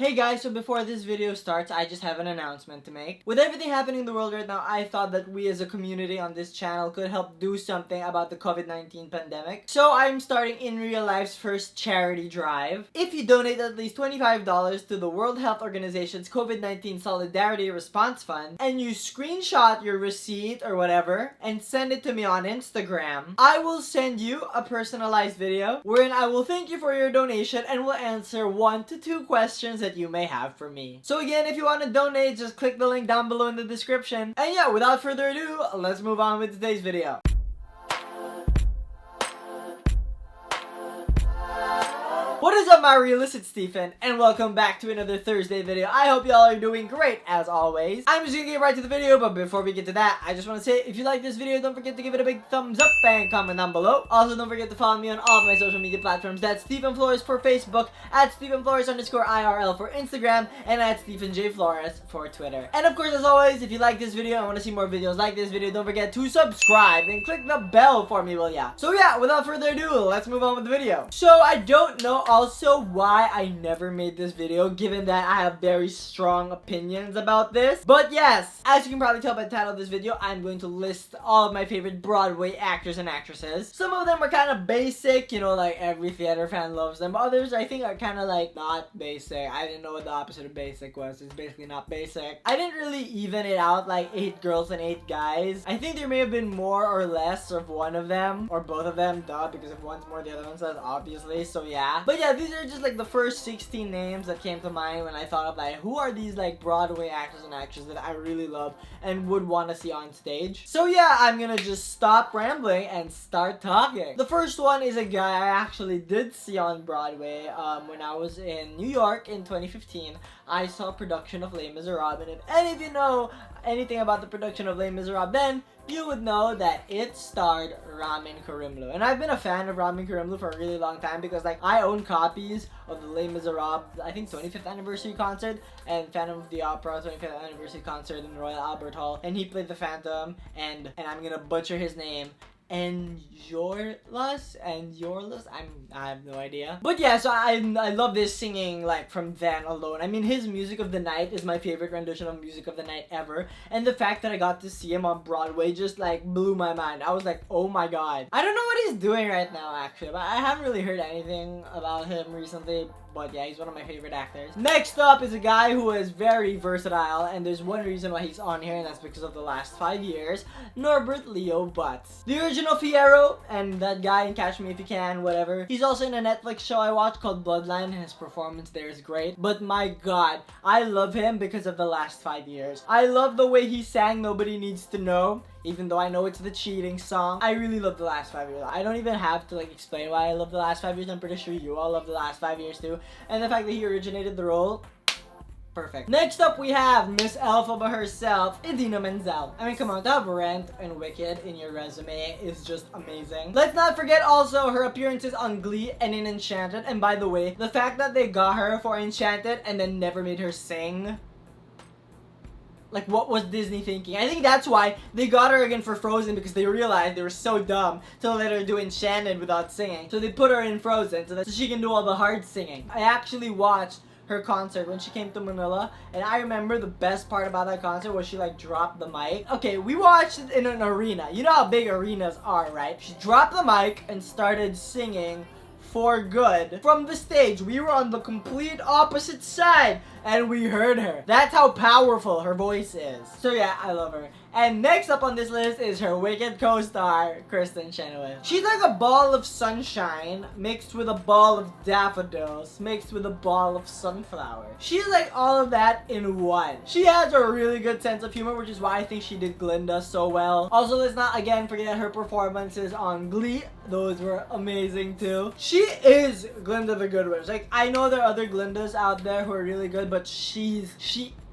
Hey guys, so before this video starts, I just have an announcement to make. With everything happening in the world right now, I thought that we as a community on this channel could help do something about the COVID-19 pandemic. So I'm starting InReelLife's first charity drive. If you donate at least $25 to the World Health Organization's COVID-19 Solidarity Response Fund, and you screenshot your receipt or whatever, and send it to me on Instagram, I will send you a personalized video wherein I will thank you for your donation and will answer 1 to 2 questions that you may have for me. So again, if you want to donate, just click the link down below in the description. And yeah, without further ado, let's move on with today's video. What is up, my realists? It's Stephen, and welcome back to another Thursday video. I hope y'all are doing great, as always. I'm just gonna get right to the video, but before we get to that, I just want to say, if you like this video, don't forget to give it a big thumbs up and comment down below. Also, don't forget to follow me on all of my social media platforms. That's Stephen Flores for Facebook, at Stephen Flores_IRL for Instagram, and at Stephen J. Flores for Twitter. And of course, as always, if you like this video and want to see more videos like this video, don't forget to subscribe and click the bell for me, will ya? So yeah, without further ado, let's move on with the video. So I don't know also why I never made this video, given that I have very strong opinions about this. But yes, as you can probably tell by the title of this video, I'm going to list all of my favorite Broadway actors and actresses. Some of them are kind of basic, you know, like every theater fan loves them. Others I think are kind of like not basic. I didn't know what the opposite of basic was. It's basically not basic. I didn't really even it out like 8 girls and 8 guys. I think there may have been more or less of one of them, or both of them, duh, because if one's more, the other one's less, obviously, so yeah. But yeah, these are just like the first 16 names that came to mind when I thought of like, who are these like Broadway actors and actresses that I really love and would want to see on stage. So yeah, I'm gonna just stop rambling and start talking. The first one is a guy I actually did see on Broadway when I was in New York in 2015. I saw a production of Les Miserables, and if any of you know anything about the production of Les Miserables, then you would know that it starred Ramin Karimloo. And I've been a fan of Ramin Karimloo for a really long time because like I own copies of the Les Miserables, I think 25th anniversary concert, and Phantom of the Opera 25th anniversary concert in the Royal Albert Hall, and he played the Phantom, and I'm gonna butcher his name. Yorlas, I have no idea. But yeah, so I love this singing like from then alone. I mean, his Music of the Night is my favorite rendition of Music of the Night ever. And the fact that I got to see him on Broadway just like blew my mind. I was like, oh my god. I don't know what he's doing right now actually, but I haven't really heard anything about him recently. But yeah, he's one of my favorite actors. Next up is a guy who is very versatile, and there's one reason why he's on here, and that's because of the last 5 years. Norbert Leo Butts. The original Fiyero, and that guy in Catch Me If You Can, whatever. He's also in a Netflix show I watched called Bloodline, and his performance there is great. But my god, I love him because of the last 5 years. I love the way he sang Nobody Needs to Know. Even though I know it's the cheating song, I really love the last 5 years. I don't even have to like explain why I love the last 5 years. I'm pretty sure you all love the last 5 years too. And the fact that he originated the role, perfect. Next up, we have Miss Elphaba herself, Idina Menzel. I mean, come on, to have Rent and Wicked in your resume is just amazing. Let's not forget also her appearances on Glee and in Enchanted. And by the way, the fact that they got her for Enchanted and then never made her sing. Like, what was Disney thinking? I think that's why they got her again for Frozen, because they realized they were so dumb to let her do Enchanted without singing. So they put her in Frozen so that she can do all the hard singing. I actually watched her concert when she came to Manila, and I remember the best part about that concert was she like dropped the mic. Okay, we watched it in an arena. You know how big arenas are, right? She dropped the mic and started singing for good from the stage. We were on the complete opposite side and we heard her. That's how powerful her voice is. So yeah, I love her. And next up on this list is her Wicked co-star, Kristen Chenoweth. She's like a ball of sunshine mixed with a ball of daffodils mixed with a ball of sunflowers. She's like all of that in one. She has a really good sense of humor, which is why I think she did Glinda so well. Also, let's not again forget her performances on Glee. Those were amazing too. She is Glinda the Good Witch. Like, I know there are other Glindas out there who are really good, but she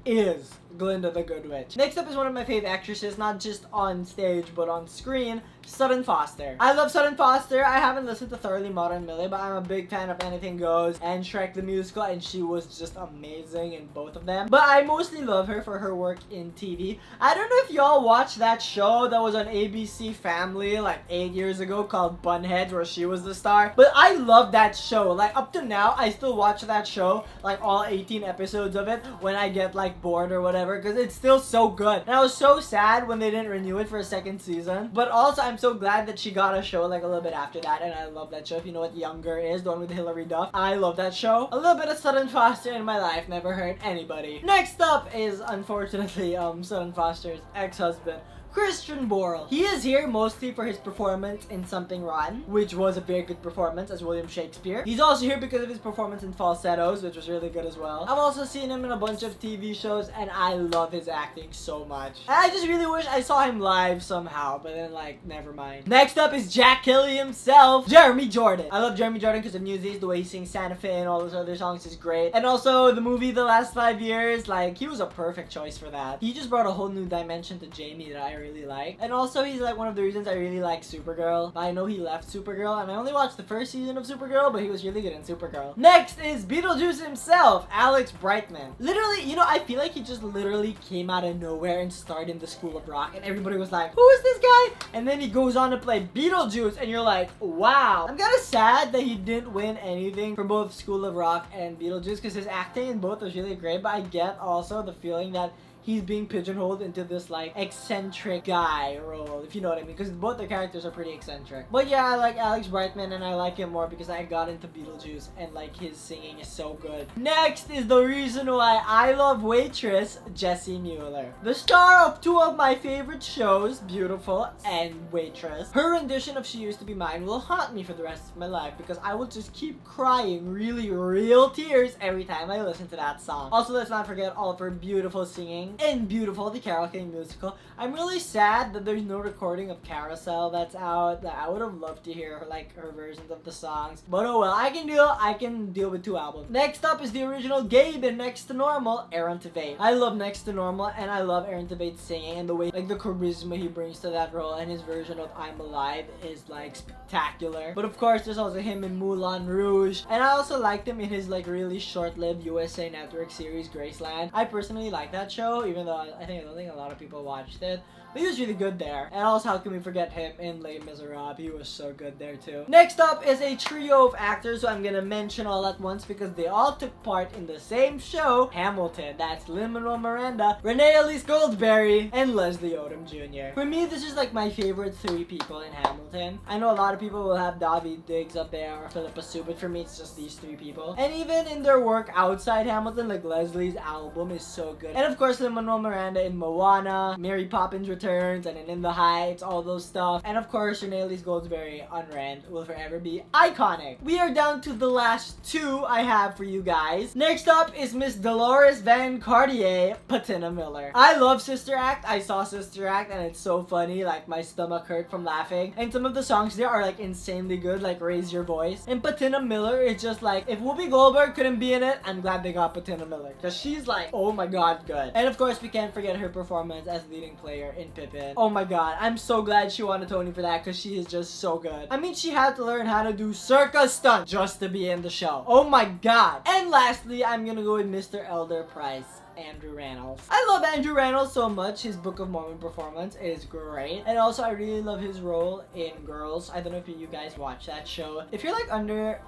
is Glinda the Good Witch. Next up is one of my fave actresses, not just on stage but on screen, Sutton Foster. I love Sutton Foster. I haven't listened to Thoroughly Modern Millie, but I'm a big fan of Anything Goes and Shrek the Musical, and she was just amazing in both of them. But I mostly love her for her work in TV. I don't know if y'all watched that show that was on ABC Family like 8 years ago called Bunheads, where she was the star. But I love that show. Like, up to now, I still watch that show, like all 18 episodes of it, when I get like bored or whatever, because it's still so good. And I was so sad when they didn't renew it for a second season. But also, I'm so glad that she got a show like a little bit after that, and I love that show. If you know what Younger is, the one with Hilary Duff, I love that show. A little bit of Sutton Foster in my life never hurt anybody. Next up is, unfortunately, Sutton Foster's ex-husband, Christian Borel. He is here mostly for his performance in Something Rotten, which was a very good performance as William Shakespeare. He's also here because of his performance in Falsettos, which was really good as well. I've also seen him in a bunch of TV shows, and I love his acting so much. And I just really wish I saw him live somehow, but then, like, never mind. Next up is Jack Kelly himself, Jeremy Jordan. I love Jeremy Jordan because of Newsies. The way he sings Santa Fe and all those other songs is great. And also, the movie The Last 5 Years, like, he was a perfect choice for that. He just brought a whole new dimension to Jamie that I really like. And also, he's like one of the reasons I really like Supergirl. I know he left Supergirl, and I only watched the first season of Supergirl, but he was really good in Supergirl. Next is Beetlejuice himself, Alex Brightman. Literally, you know, I feel like he just literally came out of nowhere and starred in the School of Rock, and everybody was like, who is this guy? And then he goes on to play Beetlejuice, and you're like, wow. I'm kind of sad that he didn't win anything for both School of Rock and Beetlejuice, because his acting in both was really great, but I get also the feeling that he's being pigeonholed into this like eccentric guy role, if you know what I mean, because both the characters are pretty eccentric. But yeah, I like Alex Brightman, and I like him more because I got into Beetlejuice, and like his singing is so good. Next is the reason why I love Waitress, Jessie Mueller, the star of two of my favorite shows, Beautiful and Waitress. Her rendition of She Used to Be Mine will haunt me for the rest of my life, because I will just keep crying really real tears every time I listen to that song. Also, let's not forget all of her beautiful singing in Beautiful, the Carole King musical. I'm really sad that there's no recording of Carousel that's out. That I would have loved to hear her versions of the songs. But oh well, I can deal with two albums. Next up is the original Gabe in Next to Normal, Aaron Tveit. I love Next to Normal, and I love Aaron Tveit's singing, and the way, like, the charisma he brings to that role, and his version of I'm Alive is like spectacular. But of course, there's also him in Moulin Rouge, and I also liked him in his like really short-lived USA Network series Graceland. I personally like that show, even though I don't think a lot of people watched it. But he was really good there. And also, how can we forget him in Les Miserables? He was so good there too. Next up is a trio of actors who I'm gonna mention all at once because they all took part in the same show, Hamilton. That's Lin-Manuel Miranda, Renee Elise Goldsberry, and Leslie Odom Jr. For me, this is like my favorite three people in Hamilton. I know a lot of people will have Daveed Diggs up there or Philippa Soo, but for me, it's just these three people. And even in their work outside Hamilton, like Leslie's album is so good. And of course, Lin-Manuel Miranda in Moana, Mary Poppins Returns, and In the Heights, all those stuff. And of course, Renee Elise Goldsberry on Rent will forever be iconic. We are down to the last two I have for you guys. Next up is Miss Dolores Van Cartier, Patina Miller. I love Sister Act. I saw Sister Act, and it's so funny. Like, my stomach hurt from laughing. And some of the songs there are like insanely good, like Raise Your Voice. And Patina Miller is just like, if Whoopi Goldberg couldn't be in it, I'm glad they got Patina Miller, because she's like, oh my god, good. And of course, we can't forget her performance as leading player in Pippin. Oh my god, I'm so glad she won a Tony for that, because she is just so good. I mean, she had to learn how to do circus stunts just to be in the show. Oh my god. And lastly, I'm gonna go with Mr. Elder Price, Andrew Rannells. I love Andrew Rannells so much. His Book of Mormon performance is great. And also, I really love his role in Girls. I don't know if you guys watch that show. If you're like under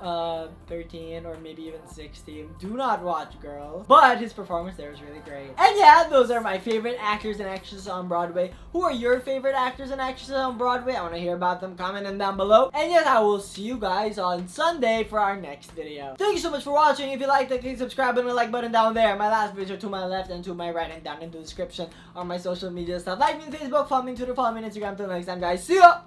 13 or maybe even 16, do not watch Girls. But his performance there is really great. And yeah, those are my favorite actors and actresses on Broadway. Who are your favorite actors and actresses on Broadway? I want to hear about them. Comment them down below. And yes, I will see you guys on Sunday for our next video. Thank you so much for watching. If you liked it, click subscribe and the like button down there. My last video to my left and to my right, and down in the description are my social media stuff. Like me on Facebook, follow me on Twitter, follow me on Instagram. Till next time, guys. See ya!